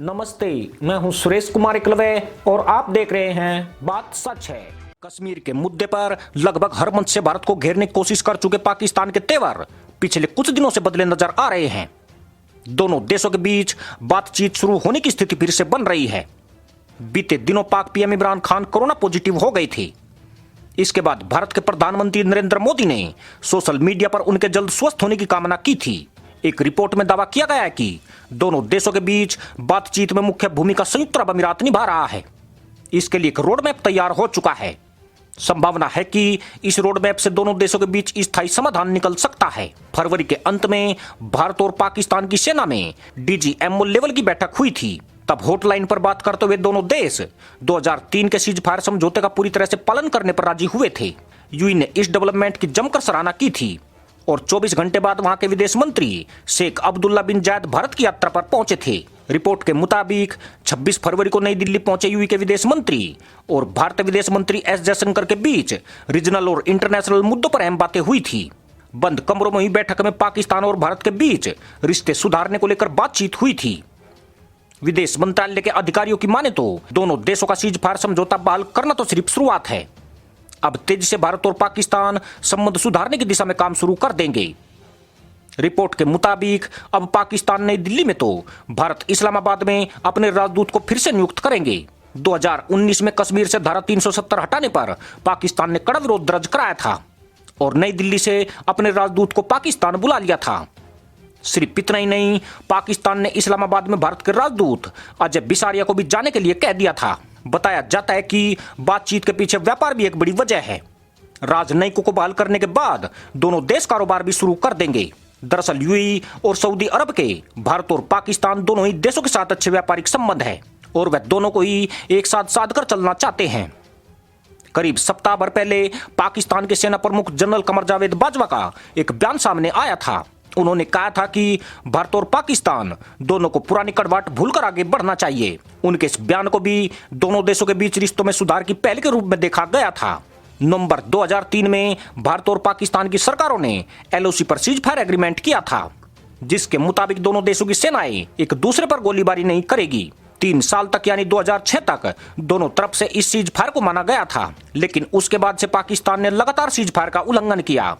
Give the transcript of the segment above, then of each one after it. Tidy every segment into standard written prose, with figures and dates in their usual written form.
नमस्ते, मैं हूं सुरेश कुमार एकलवे और आप देख रहे हैं बात सच है। कश्मीर के मुद्दे पर लगभग हर मंच से भारत को घेरने की कोशिश कर चुके पाकिस्तान के तेवर पिछले कुछ दिनों से बदले नजर आ रहे हैं। दोनों देशों के बीच बातचीत शुरू होने की स्थिति फिर से बन रही है। बीते दिनों पाक PM Imran Khan corona positive हो गए थे। इसके बाद भारत के प्रधानमंत्री नरेंद्र मोदी ने सोशल मीडिया पर उनके जल्द स्वस्थ होने की कामना की थी। एक रिपोर्ट में दावा किया गया है कि दोनों देशों के बीच बातचीत में मुख्य भूमिका संयुक्त अरब अमीरात निभा रहा है। इसके लिए एक रोड मैप तैयार हो चुका है। संभावना है कि इस रोड मैप से दोनों देशों के बीच स्थायी समाधान निकल सकता है। फरवरी के अंत में भारत और पाकिस्तान की सेना में डीजीएमओ लेवल की बैठक हुई थी। तब हॉटलाइन पर बात करते हुए दोनों देश 2003 के सीज फायर समझौते का पूरी तरह से पालन करने पर राजी हुए थे। यूएई ने इस डेवलपमेंट की जमकर सराहना की थी और 24 घंटे बाद वहां के विदेश मंत्री शेख अब्दुल्ला बिन जायद भारत की यात्रा पर पहुंचे थे। रिपोर्ट के मुताबिक 26 फरवरी को नई दिल्ली पहुंचे यूएई के विदेश मंत्री और भारतीय विदेश मंत्री एस जयशंकर के बीच रीजनल और इंटरनेशनल मुद्दों पर अहम बातें हुई थी। बंद कमरों में हुई बैठक में पाकिस्तान और भारत के बीच रिश्ते सुधारने को लेकर बातचीत हुई थी। विदेश मंत्रालय के अधिकारियों की माने तो दोनों देशों का सीज फायर समझौता बहाल करना तो सिर्फ शुरुआत है। अब तेजी से भारत और पाकिस्तान संबंध सुधारने की दिशा में काम शुरू कर देंगे। रिपोर्ट के मुताबिक अब पाकिस्तान नई दिल्ली में तो भारत इस्लामाबाद में अपने राजदूत को फिर से नियुक्त करेंगे। 2019 में कश्मीर से धारा 370 हटाने पर पाकिस्तान ने कड़ा विरोध दर्ज कराया था और नई दिल्ली से अपने राजदूत को पाकिस्तान बुला लिया था। सिर्फ इतना ही नहीं, पाकिस्तान ने इस्लामाबाद में भारत के राजदूत अजय बिसारिया को भी जाने के लिए कह दिया था। बताया जाता है कि बातचीत के पीछे व्यापार भी एक बड़ी वजह है। राजनयिकों को बहाल करने के बाद दोनों देश कारोबार भी शुरू कर देंगे। दरअसल यूएई और सऊदी अरब के भारत और पाकिस्तान दोनों ही देशों के साथ अच्छे व्यापारिक संबंध है और वह दोनों को ही एक साथ साध कर चलना चाहते हैं। करीब सप्ताह भर पहले पाकिस्तान के सेना प्रमुख जनरल कमर जावेद बाजवा का एक बयान सामने आया था। उन्होंने कहा था कि भारत और पाकिस्तान दोनों को पुरानी कड़वाहट भूलकर आगे बढ़ना चाहिए। उनके इस बयान को भी दोनों देशों के बीच रिश्तों में सुधार की पहल के रूप में देखा गया था। नवंबर 2003 में भारत और पाकिस्तान की सरकारों ने एलओसी पर सीज फायर एग्रीमेंट किया था, जिसके मुताबिक दोनों देशों की सेनाएं एक दूसरे पर गोलीबारी नहीं करेगी। 3 साल तक यानी 2006 तक दोनों तरफ से इस सीज फायर को माना गया था, लेकिन उसके बाद से पाकिस्तान ने लगातार सीज फायर का उल्लंघन किया,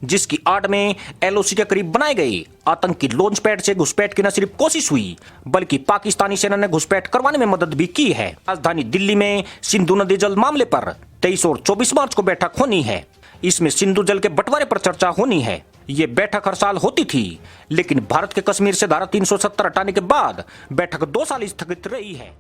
जिसकी आड़ में एलओसी के करीब बनाए गए आतंकी लॉन्च पैड से घुसपैठ की न सिर्फ कोशिश हुई बल्कि पाकिस्तानी सेना ने घुसपैठ करवाने में मदद भी की है। राजधानी दिल्ली में सिंधु नदी जल मामले पर 23 और 24 मार्च को बैठक होनी है। इसमें सिंधु जल के बंटवारे पर चर्चा होनी है। ये बैठक हर साल होती थी, लेकिन भारत के कश्मीर से धारा 370 हटाने के बाद बैठक 2 साल स्थगित रही है।